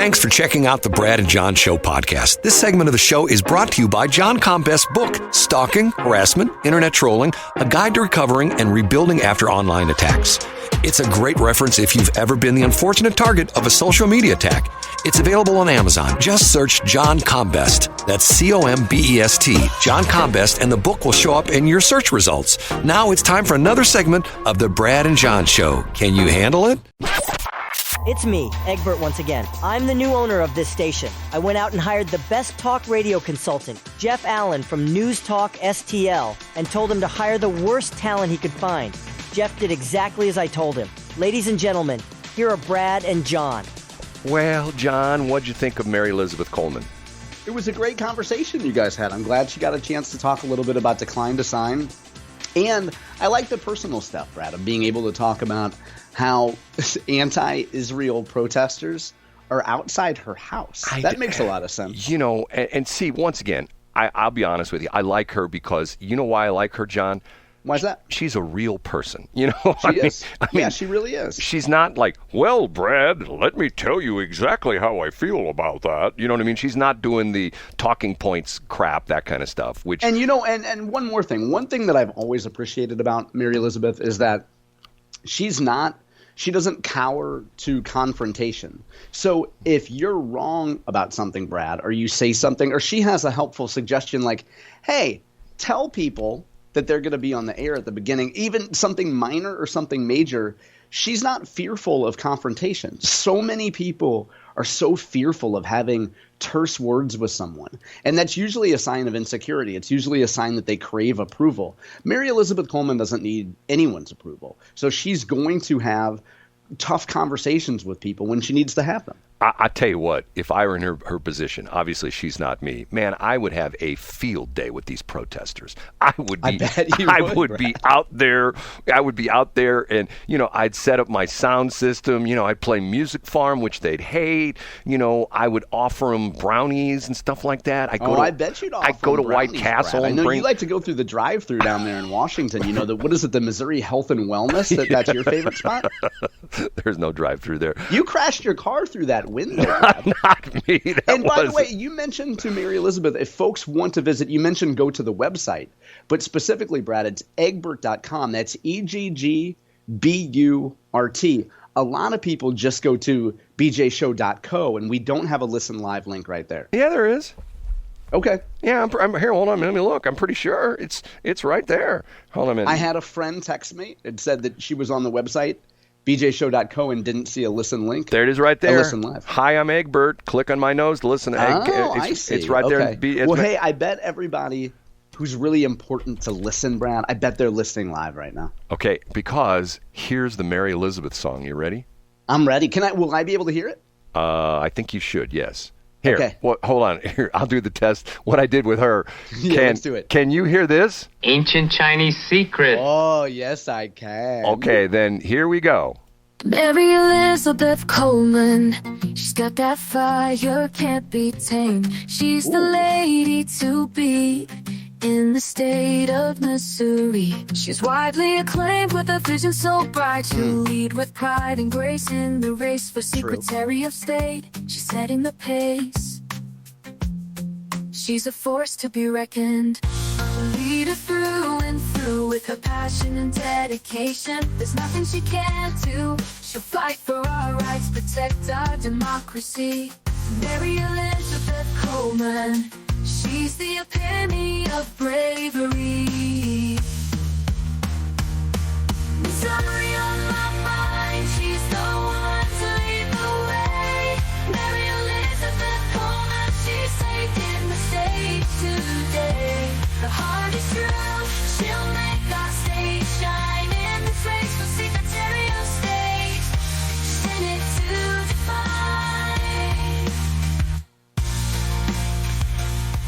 Thanks for checking out the Brad and John Show podcast. This segment of the show is brought to you by John Combest's book, Stalking, Harassment, Internet Trolling, A Guide to Recovering and Rebuilding After Online Attacks. It's a great reference if you've ever been the unfortunate target of a social media attack. It's available on Amazon. Just search John Combest. That's C-O-M-B-E-S-T, John Combest, and the book will show up in your search results. Now it's time for another segment of the Brad and John Show. Can you handle it? It's me, Egbert, once again. I'm the new owner of this station. I went out and hired the best talk radio consultant, Jeff Allen from News Talk STL, and told him to hire the worst talent he could find. Jeff did exactly as I told him. Ladies and gentlemen, here are Brad and John. Well, John, what'd you think of Mary Elizabeth Coleman? It was a great conversation you guys had. I'm glad she got a chance to talk a little bit about decline to sign. And I like the personal stuff, Brad, of being able to talk about how anti-Israel protesters are outside her house. That makes a lot of sense. You know, and see, once again, I'll be honest with you. I like her because, you know why I like her, John? Why is that? She's a real person. You know, She is. Yeah, she really is. She's not like, well, Brad, let me tell you exactly how I feel about that. You know what I mean? She's not doing the talking points crap, that kind of stuff. Which, and you know, and one more thing. One thing that I've always appreciated about Mary Elizabeth is that she doesn't cower to confrontation. So if you're wrong about something, Brad, or you say something, or she has a helpful suggestion like, hey, tell people that they're going to be on the air at the beginning, even something minor or something major, she's not fearful of confrontation. So many people are so fearful of having terse words with someone. And that's usually a sign of insecurity. It's usually a sign that they crave approval. Mary Elizabeth Coleman doesn't need anyone's approval. So she's going to have tough conversations with people when she needs to have them. I tell you what, if I were in her position, obviously she's not me, man, I would have a field day with these protesters. I would be out there. I would be out there and, you know, I'd set up my sound system. You know, I'd play Music Farm, which they'd hate. You know, I would offer them brownies and stuff like that. I bet you'd offer I'd go to brownies, White Castle. Brad. I know you like to go through the drive-thru down there in Washington. You know, what is it, the Missouri Health and Wellness? That's your favorite spot? There's no drive-thru there. You crashed your car through that window. Not me. And by the way, you mentioned to Mary Elizabeth, if folks want to visit, you mentioned go to the website. But specifically, Brad, it's egbert.com. That's EGGBURT. A lot of people just go to bjshow.co, and we don't have a listen live link right there. Yeah, there is. Okay. Yeah, I'm here. Hold on a minute. Let me look. I'm pretty sure it's right there. Hold on a minute. I had a friend text me and said that she was on the website, bjshow.co, and didn't see a listen link. There it is right there. Listen live. Hi, I'm Egbert. Click on my nose to listen. I see. It's right okay. there. Well, hey, I bet everybody who's really important to listen, Brad, I bet they're listening live right now. Okay, because here's the Mary Elizabeth song. You ready? I'm ready. Will I be able to hear it? I think you should, yes. Here, okay. Hold on. Here, I'll do the test. What I did with her. Let's do it. Can you hear this? Ancient Chinese secret. Oh, yes, I can. Okay, then here we go. Mary Elizabeth Coleman, she's got that fire, can't be tamed. She's the lady to be in the state of Missouri. She's widely acclaimed with a vision so bright. She'll lead with pride and grace in the race for Secretary of State. She's setting the pace. She's a force to be reckoned. A leader through and through with her passion and dedication. There's nothing she can't do. She'll fight for our rights, protect our democracy. Mary Elizabeth Coleman, she's the epitome of bravery. Missouri on my mind, she's the one to lead the way. Mary Elizabeth Coleman, she's taking the stage today. The heart is true, she'll make our state shine in this race for Secretary of State. Senate to define.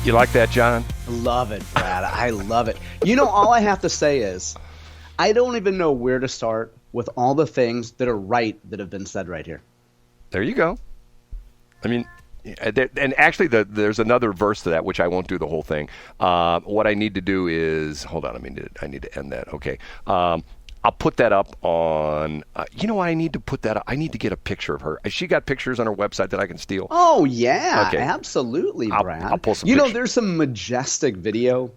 You like that, John? Love it, Brad. I love it. You know, all I have to say is I don't even know where to start with all the things that are right that have been said right here. There you go. I mean, and actually there's another verse to that, which I won't do the whole thing. What I need to do is, hold on, I need to end that. Okay. I'll put that up on. You know what? I need to put that up. I need to get a picture of her. Has she got pictures on her website that I can steal? Oh yeah, okay. Absolutely, Brad. I'll pull some. You know, there's some majestic video.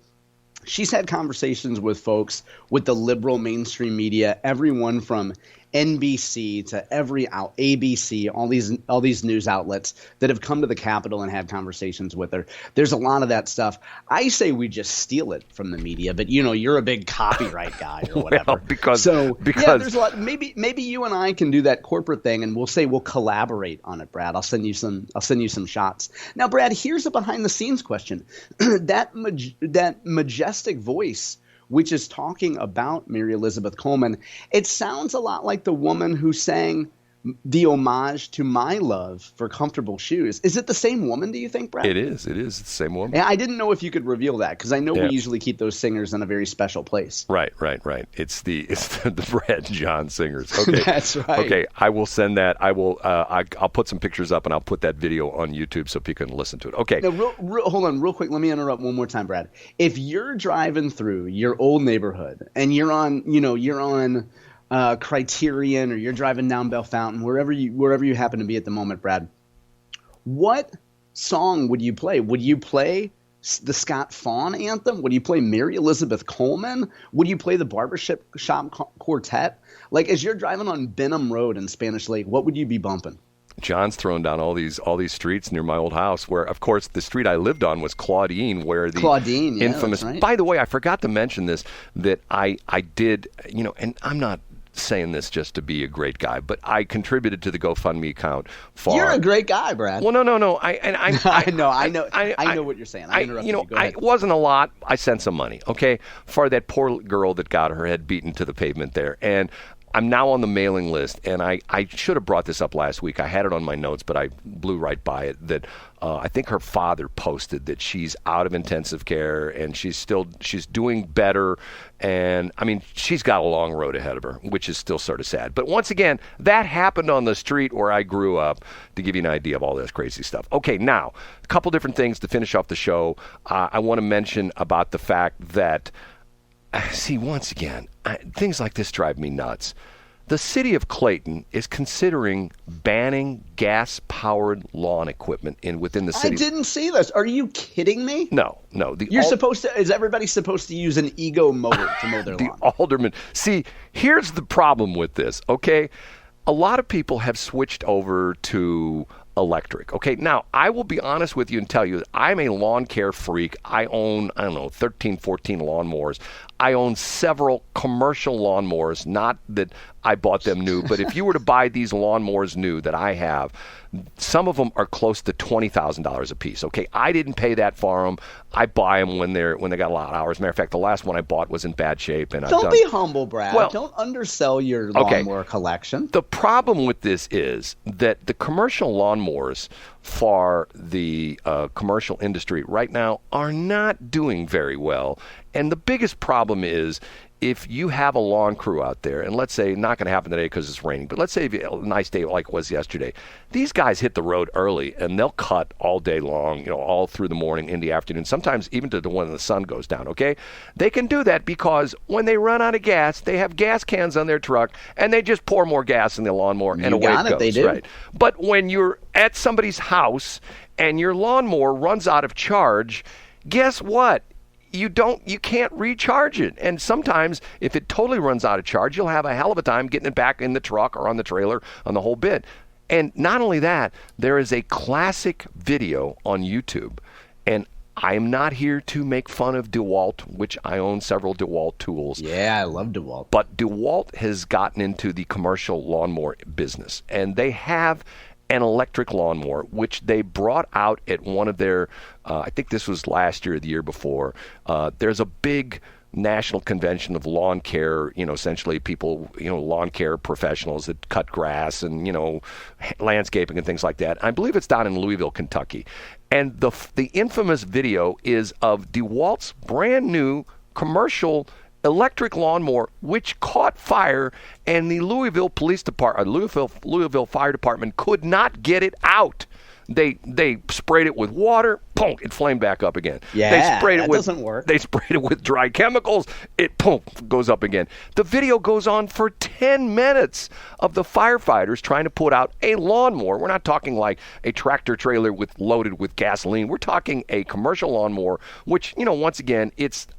She's had conversations with folks with the liberal mainstream media, everyone from NBC to ABC, all these news outlets that have come to the Capitol and had conversations with her. There's a lot of that stuff. I say we just steal it from the media, but you know, you're a big copyright guy or whatever. Well, because yeah, there's a lot. Maybe you and I can do that corporate thing, and we'll collaborate on it, Brad. I'll send you some shots. Now, Brad, here's a behind the scenes question. that majestic voice, which is talking about Mary Elizabeth Coleman, it sounds a lot like the woman who sang the homage to My Love for Comfortable Shoes. Is it the same woman, do you think, Brad? It is. It's the same woman. Yeah, I didn't know if you could reveal that, because I know we usually keep those singers in a very special place. Right. It's the Brad John singers. Okay. That's right. Okay, I will send that. I'll put some pictures up, and I'll put that video on YouTube so people can listen to it. Okay. Now, hold on real quick. Let me interrupt one more time, Brad. If you're driving through your old neighborhood and you're on Criterion, or you're driving down Bell Fountain, wherever you happen to be at the moment, Brad, what song would you play? Would you play the Scott Fawn anthem? Would you play Mary Elizabeth Coleman? Would you play the Barbershop Quartet? Like, as you're driving on Benham Road in Spanish Lake, what would you be bumping? John's thrown down all these streets near my old house, where, of course, the street I lived on was Claudine, where the infamous. That's right. By the way, I forgot to mention this, that I did, and I'm not saying this just to be a great guy, but I contributed to the GoFundMe account for. You're a great guy, Brad. Well, no. I know what you're saying. I interrupted you. Go ahead. It wasn't a lot. I sent some money, okay, for that poor girl that got her head beaten to the pavement there, and I'm now on the mailing list, and I should have brought this up last week. I had it on my notes, but I blew right by it, that I think her father posted that she's out of intensive care, and she's doing better. And, I mean, she's got a long road ahead of her, which is still sort of sad. But once again, that happened on the street where I grew up, to give you an idea of all this crazy stuff. Okay, now, a couple different things to finish off the show. I want to mention about the fact that, see, once again, things like this drive me nuts. The city of Clayton is considering banning gas-powered lawn equipment within the city. I didn't see this. Are you kidding me? No. Is everybody supposed to use an ego mower to mow their lawn? The alderman. See, here's the problem with this, okay? A lot of people have switched over to electric. Okay, now I will be honest with you and tell you that I'm a lawn care freak. I own, 13, 14 lawnmowers. I own several commercial lawnmowers, not that I bought them new, but if you were to buy these lawnmowers new that I have, some of them are close to $20,000 a piece. Okay, I didn't pay that for them. I buy them when they got a lot of hours. Matter of fact, the last one I bought was in bad shape. And don't be humble, Brad. Well, don't undersell your lawnmower collection. The problem with this is that the commercial lawnmowers for the commercial industry right now are not doing very well. And the biggest problem is, if you have a lawn crew out there, and let's say, not going to happen today because it's raining, but let's say if you, a nice day like it was yesterday, these guys hit the road early and they'll cut all day long, all through the morning, in the afternoon, sometimes even to when the sun goes down, okay? They can do that because when they run out of gas, they have gas cans on their truck and they just pour more gas in the lawnmower and away it goes. They do. Right? But when you're at somebody's house and your lawnmower runs out of charge, guess what? You can't recharge it. And sometimes if it totally runs out of charge, you'll have a hell of a time getting it back in the truck or on the trailer on the whole bit. And not only that, there is a classic video on YouTube. And I am not here to make fun of DeWalt, which I own several DeWalt tools. Yeah, I love DeWalt. But DeWalt has gotten into the commercial lawnmower business. And they have an electric lawnmower, which they brought out at one of their, I think this was last year or the year before. There's a big national convention of lawn care, essentially people, lawn care professionals that cut grass and, landscaping and things like that. I believe it's down in Louisville, Kentucky. And the infamous video is of DeWalt's brand new commercial electric lawnmower, which caught fire, and the Louisville Fire Department could not get it out. They sprayed it with water, boom, it flamed back up again. Yeah, that doesn't work. They sprayed it with dry chemicals. It, boom, goes up again. The video goes on for 10 minutes of the firefighters trying to put out a lawnmower. We're not talking like a tractor trailer loaded with gasoline. We're talking a commercial lawnmower, which, once again,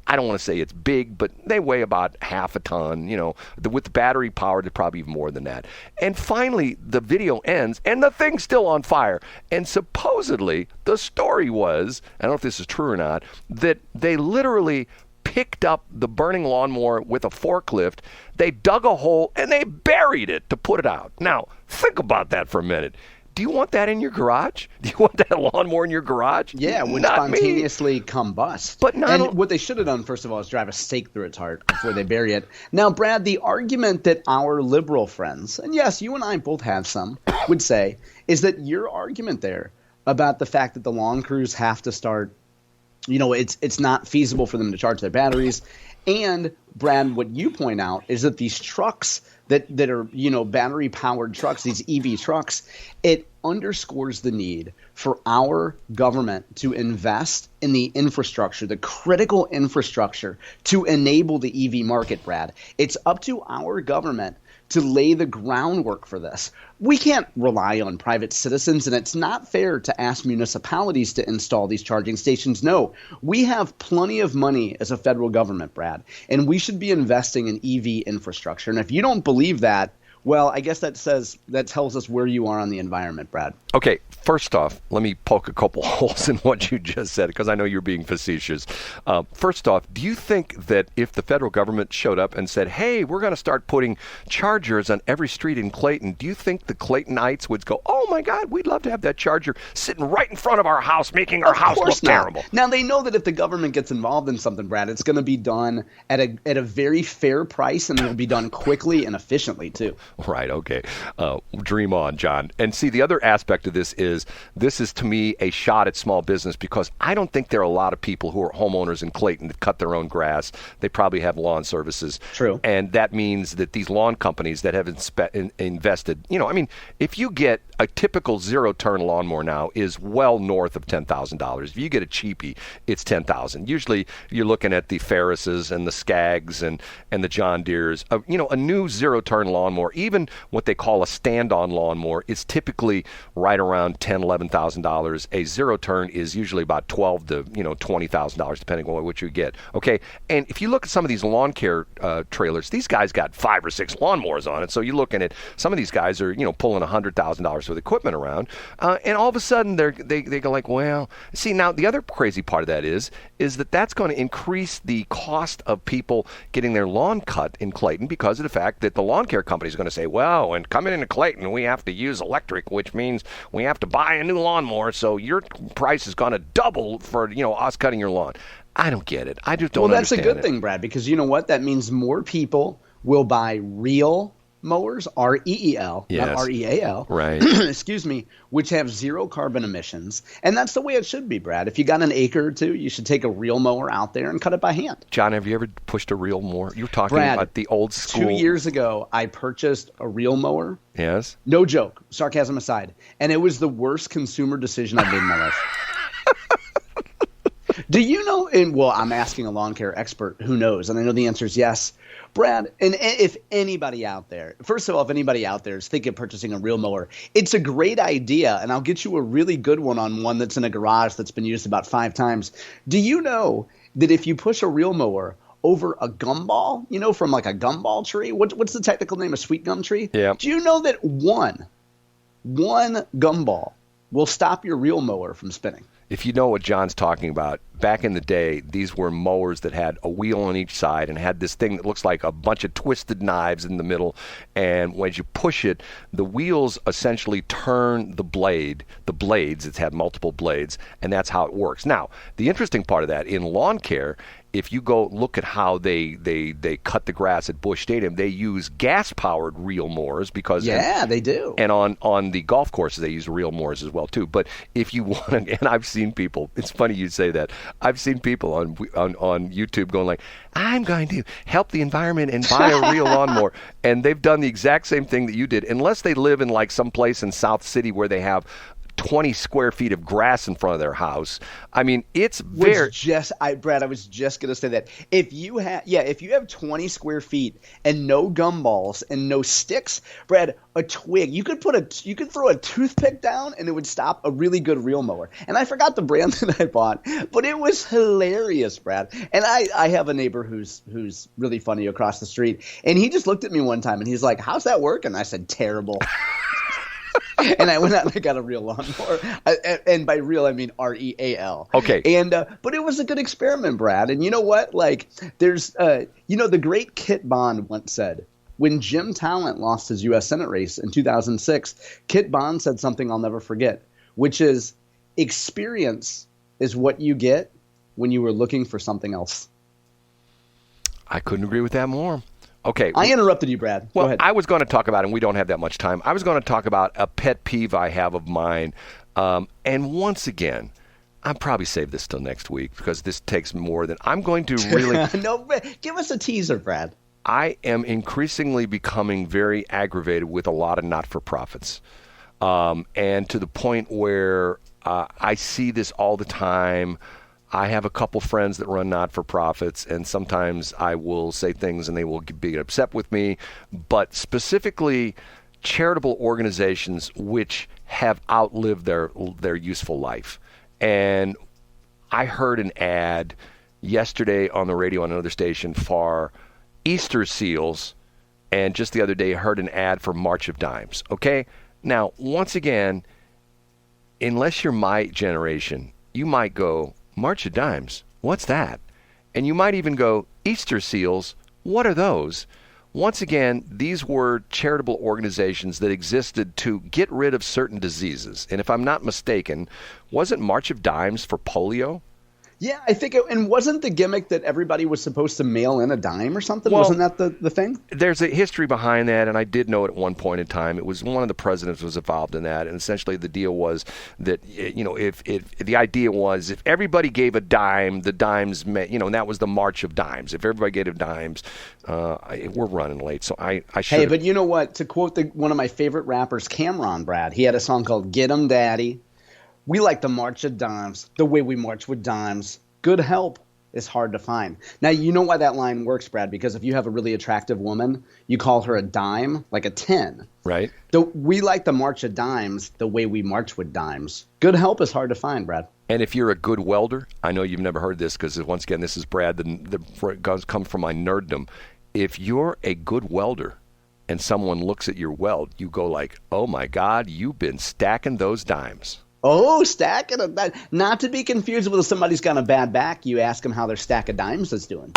I don't want to say it's big, but they weigh about half a ton. With the battery powered, they're probably even more than that. And finally, the video ends, and the thing's still on fire. And supposedly, the story was, I don't know if this is true or not, that they literally picked up the burning lawnmower with a forklift, they dug a hole, and they buried it to put it out. Now, think about that for a minute. Do you want that in your garage? Do you want that lawnmower in your garage? Yeah, it would spontaneously combust. But what they should have done, first of all, is drive a stake through its heart before they bury it. Now, Brad, the argument that our liberal friends, and yes, you and I both have some, would say, is that your argument there about the fact that the lawn crews have to start, it's not feasible for them to charge their batteries. And, Brad, what you point out is that these trucks that are, battery-powered trucks, these EV trucks, it underscores the need for our government to invest in the infrastructure, the critical infrastructure to enable the EV market, Brad. It's up to our government to lay the groundwork for this. We can't rely on private citizens, and it's not fair to ask municipalities to install these charging stations. No, we have plenty of money as a federal government, Brad, and we should be investing in EV infrastructure. And if you don't believe that, well, I guess that tells us where you are on the environment, Brad. Okay, first off, let me poke a couple holes in what you just said, because I know you're being facetious. First off, do you think that if the federal government showed up and said, hey, we're going to start putting chargers on every street in Clayton, do you think the Claytonites would go, oh my God, we'd love to have that charger sitting right in front of our house, making our house look terrible? Now, they know that if the government gets involved in something, Brad, it's going to be done at a very fair price, and it'll be done quickly and efficiently, too. Right, okay. Dream on, John. And see, the other aspect of this is to me a shot at small business, because I don't think there are a lot of people who are homeowners in Clayton that cut their own grass. They probably have lawn services. True. And that means that these lawn companies that have invested, if you get a typical zero-turn lawnmower now is well north of $10,000. If you get a cheapie, it's $10,000. Usually you're looking at the Ferrises and the Skaggs and the John Deeres. A new zero-turn lawnmower, even what they call a stand-on lawnmower, is typically right around $10,000, $11,000. A zero-turn is usually about $12,000 to $20,000, depending on what you get. Okay, and if you look at some of these lawn care trailers, these guys got 5 or 6 lawnmowers on it. So you're looking at some of these guys are pulling $100,000 worth of equipment around, and all of a sudden they go like, well, see, now the other crazy part of that is that's going to increase the cost of people getting their lawn cut in Clayton, because of the fact that the lawn care company is going to say, well, and coming into Clayton, we have to use electric, which means we have to buy a new lawnmower, so your price is going to double for us cutting your lawn. I don't get it. I just don't understand it. Well, that's a good thing, Brad, because you know what? That means more people will buy real mowers, R-E-E-L, yes. Not R-E-A-L, right? Excuse me, which have zero carbon emissions. And that's the way it should be, Brad. If you got an acre or two, you should take a real mower out there and cut it by hand. John, have you ever pushed a real mower? You're talking Brad, about the old school. 2 years ago, I purchased a real mower. Yes. No joke, sarcasm aside. And it was the worst consumer decision I've made in my life. Do you know, well, I'm asking a lawn care expert who knows, and I know the answer is yes. Brad, and if anybody out there, first of all, if anybody out there is thinking of purchasing a real mower, it's a great idea, and I'll get you a really good one on one that's in a garage that's been used about 5 times. Do you know that if you push a real mower over a gumball, from like a gumball tree, what's the technical name, a sweet gum tree? Yeah. Do you know that one gumball will stop your real mower from spinning? If you know what John's talking about, back in the day, these were mowers that had a wheel on each side and had this thing that looks like a bunch of twisted knives in the middle. And when you push it, the wheels essentially turn the blades, it's had multiple blades, and that's how it works. Now, the interesting part of that, in lawn care, if you go look at how they cut the grass at Busch Stadium, they use gas-powered reel mowers because they do. And on the golf courses, they use reel mowers as well too. But if you want, and I've seen people. It's funny you say that. I've seen people on YouTube going like, I'm going to help the environment and buy a real lawnmower, and they've done the exact same thing that you did, unless they live in like some place in South City where they have 20 square feet of grass in front of their house. I mean, it's very... Brad, I was just going to say that. If you have 20 square feet and no gumballs and no sticks, Brad, a twig, you could throw a toothpick down and it would stop a really good reel mower. And I forgot the brand that I bought, but it was hilarious, Brad. And I have a neighbor who's really funny across the street, and he just looked at me one time and he's like, "How's that working?" I said, "Terrible." And I went out and I got a real lawnmower. And by real, I mean REAL. Okay. And but it was a good experiment, Brad. And you know what? Like, there's the great Kit Bond once said, when Jim Talent lost his U.S. Senate race in 2006, Kit Bond said something I'll never forget, which is, experience is what you get when you were looking for something else. I couldn't agree with that more. Okay. I interrupted you, Brad. Well, Go ahead. I was going to talk about, and we don't have that much time, I was going to talk about a pet peeve I have of mine. And once again, I'll probably save this till next week because this takes more than I'm going to really. No, give us a teaser, Brad. I am increasingly becoming very aggravated with a lot of not-for-profits. And to the point where I see this all the time. I have a couple friends that run not-for-profits, and sometimes I will say things and they will be upset with me. But specifically, charitable organizations which have outlived their useful life. And I heard an ad yesterday on the radio on another station for Easter seals, and just the other day I heard an ad for March of Dimes. Okay? Now, once again, unless you're my generation, you might go, March of Dimes, what's that? And you might even go, Easter seals, what are those? Once again, these were charitable organizations that existed to get rid of certain diseases. And if I'm not mistaken, wasn't March of Dimes for polio? Yeah, I think and wasn't the gimmick that everybody was supposed to mail in a dime or something? Well, wasn't that the thing? There's a history behind that, and I did know it at one point in time. It was one of the presidents was involved in that, and essentially the deal was that, if the idea was if everybody gave a dime, the dimes, and that was the March of Dimes. If everybody gave dimes, we're running late, so I should. Hey, but you know what? To quote one of my favorite rappers, Cameron, Brad, he had a song called "Get 'Em Daddy." We like the March of Dimes, the way we march with dimes. Good help is hard to find. Now, you know why that line works, Brad, because if you have a really attractive woman, you call her a dime, like a 10. Right. We like the March of Dimes, the way we march with dimes. Good help is hard to find, Brad. And if you're a good welder, I know you've never heard this because, once again, this is Brad, the comes from my nerddom. If you're a good welder and someone looks at your weld, you go like, oh, my God, you've been stacking those dimes. Oh, stacking of that. Not to be confused with if somebody's got a bad back, you ask them how their stack of dimes is doing.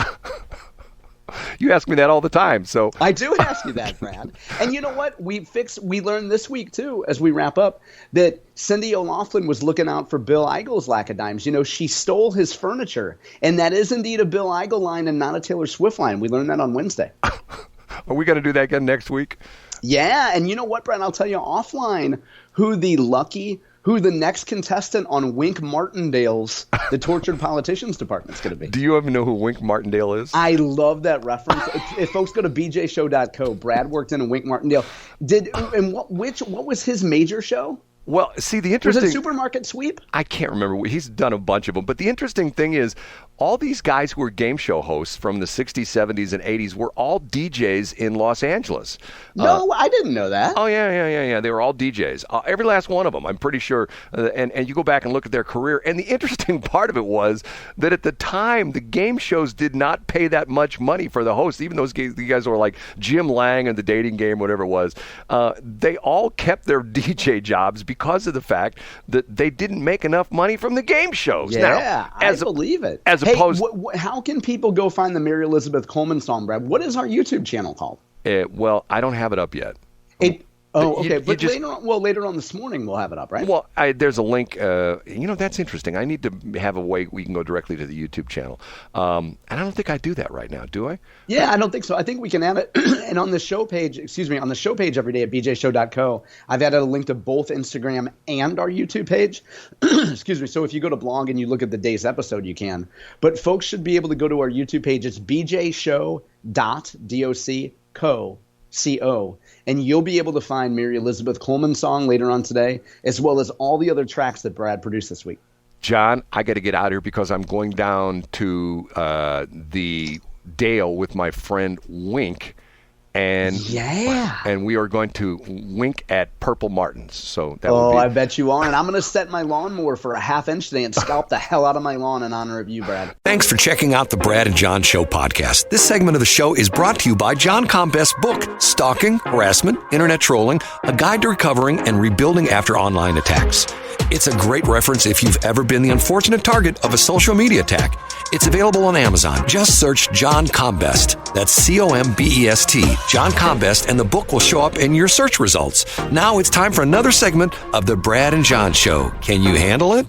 You ask me that all the time, so I do ask you that, Brad. And you know what? We learned this week too, as we wrap up, that Cindy O'Loughlin was looking out for Bill Eigil's lack of dimes. She stole his furniture, and that is indeed a Bill Eigel line and not a Taylor Swift line. We learned that on Wednesday. Are we going to do that again next week? Yeah, and you know what, Brad? I'll tell you offline who the next contestant on Wink Martindale's The Tortured Politicians Department is going to be. Do you even know who Wink Martindale is? I love that reference. If folks go to bjshow.co, Brad worked in a Wink Martindale. What was his major show? Well, see, the interesting... Was it Supermarket Sweep? I can't remember. He's done a bunch of them. But the interesting thing is, all these guys who were game show hosts from the 60s, 70s, and 80s were all DJs in Los Angeles. No, I didn't know that. Oh, yeah. They were all DJs. Every last one of them, I'm pretty sure. And you go back and look at their career. And the interesting part of it was that at the time, the game shows did not pay that much money for the hosts. Even those guys were like Jim Lang and The Dating Game, whatever it was. They all kept their DJ jobs because of the fact that they didn't make enough money from the game shows. Yeah, I believe it. How can people go find the Mary Elizabeth Coleman song, Brad? What is our YouTube channel called? Well, I don't have it up yet. Okay. Later on this morning we'll have it up, right? Well, there's a link. That's interesting. I need to have a way we can go directly to the YouTube channel. And I don't think I do that right now, do I? Yeah, I don't think so. I think we can add it. And on the show page every day at bjshow.co, I've added a link to both Instagram and our YouTube page. Excuse me. So if you go to blog and you look at the day's episode, you can. But folks should be able to go to our YouTube page. It's bjshow.doc.co. and you'll be able to find Mary Elizabeth Coleman's song later on today, as well as all the other tracks that Brad produced this week. John, I got to get out of here because I'm going down to the Dale with my friend Wink. And we are going to wink at Purple Martins. So that would be... I bet you are. And I'm going to set my lawnmower for a half inch today and scalp the hell out of my lawn in honor of you, Brad. Thanks for checking out the Brad and John Show podcast. This segment of the show is brought to you by John Combest's book, Stalking, Harassment, Internet Trolling, A Guide to Recovering and Rebuilding After Online Attacks. It's a great reference if you've ever been the unfortunate target of a social media attack. It's available on Amazon. Just search John Combest. That's Combest, John Combest, and the book will show up in your search results. Now it's time for another segment of the Brad and John Show. Can you handle it?